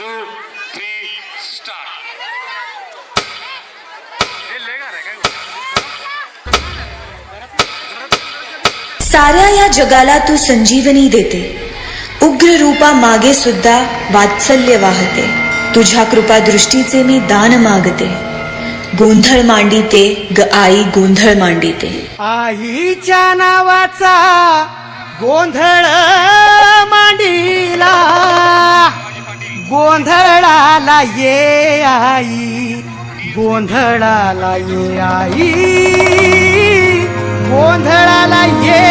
2, 3, start. साऱ्या या जगाला तू संजीवनी देते, उग्र रूपा मागे सुद्धा वात्सल्य वाहते. तुझ्या कृपा दृष्टीचे मी दान मागते. गोंधळ मांडिते ग आई, गोंधळ मांडिते. आईच्या नावाचा गोंधळ मांडीला, गोंधळाला ये आई, गोंधळाला ये आई, गोंधळाला ये.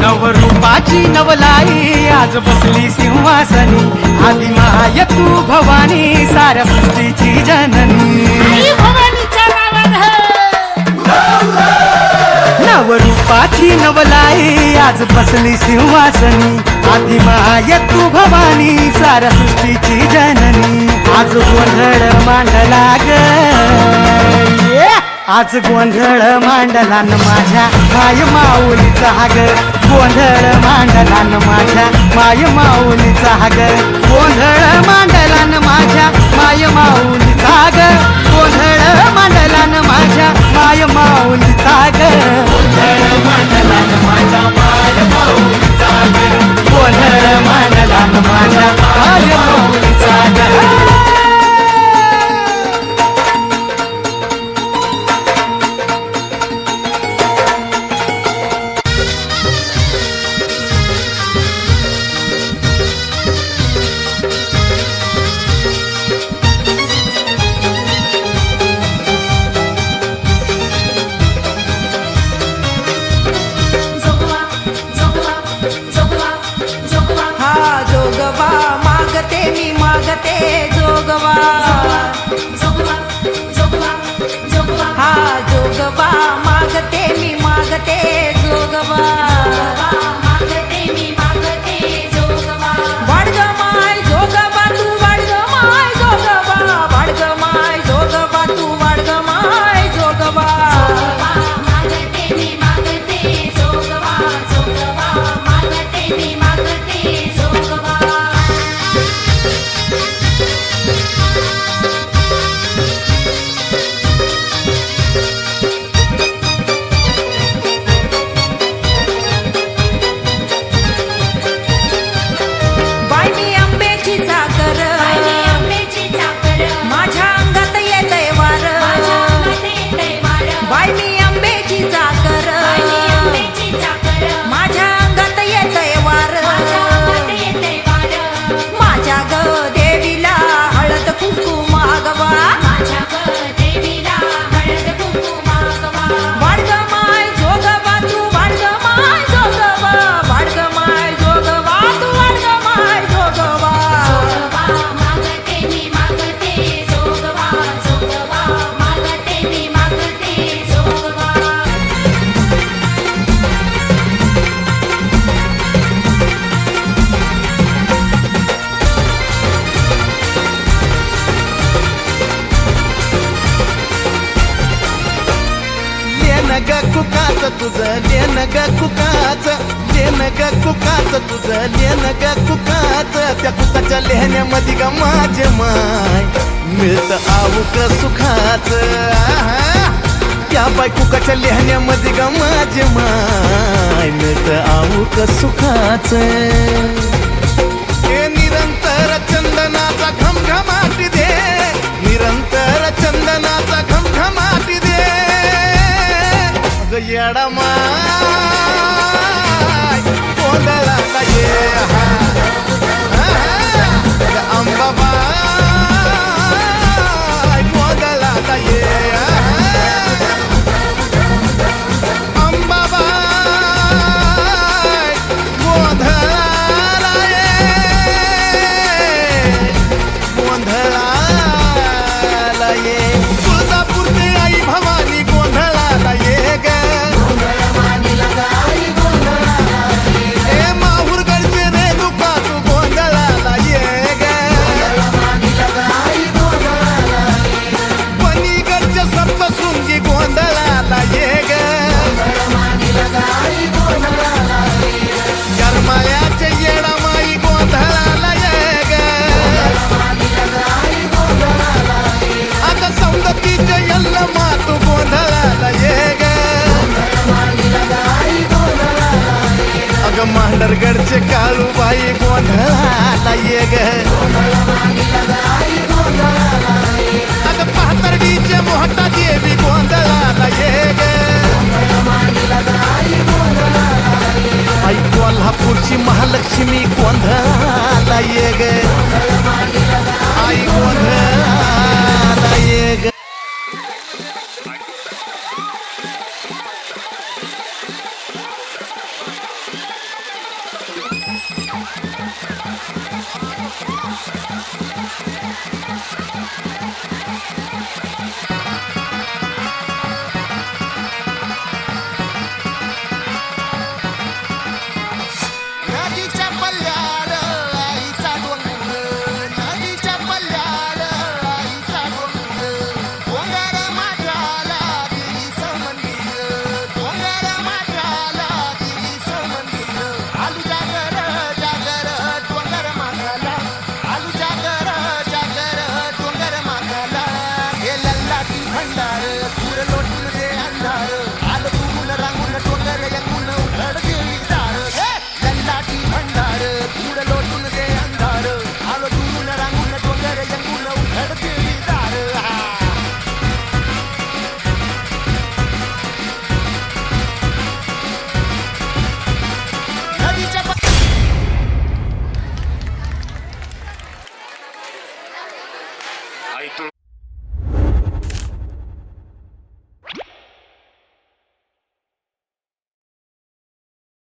नवरूपाची नवलाई आज बसली सिंहासनी, आदि माय तू भवानी साऱ्या सृष्टीची जननी. नवरूपाची नवलाई आज बसली सिंहासनी, आदि माय तू भवानी साऱ्या सृष्टीची जननी. आज गोंधळ मांडला ग, आज गोंधळ मांडला न माझ्या माय माऊलीचा ग, गोंधळ मांडला न माझ्या माय माऊलीचा ग, गोंधळ मांडला न माझ्या माय माऊलीचा ग, गोंधळ मांडला न माझ्या माय माऊलीचा ग, गोंधळ मांडला न माझ्या माय माऊलीचा ग, गोंधळ मांडला न माझ्या माय माऊलीचा ग. कुकाच तुझं लेन ग कुकाच, लेन ग कुकाच तुझं लेन ग कुकाच. त्या कुकाच्या लेहण्यामध्ये ग माझे माय मिळत आऊक सुखाच. त्या बाय कुकाच्या लेहण्यामध्ये ग माझे माय मिळत आऊक सुखाच. हे निरंतर चंदनाचा घमघमाटी दे, निरंतर चंदनाचा घमघमाटी दे. येडा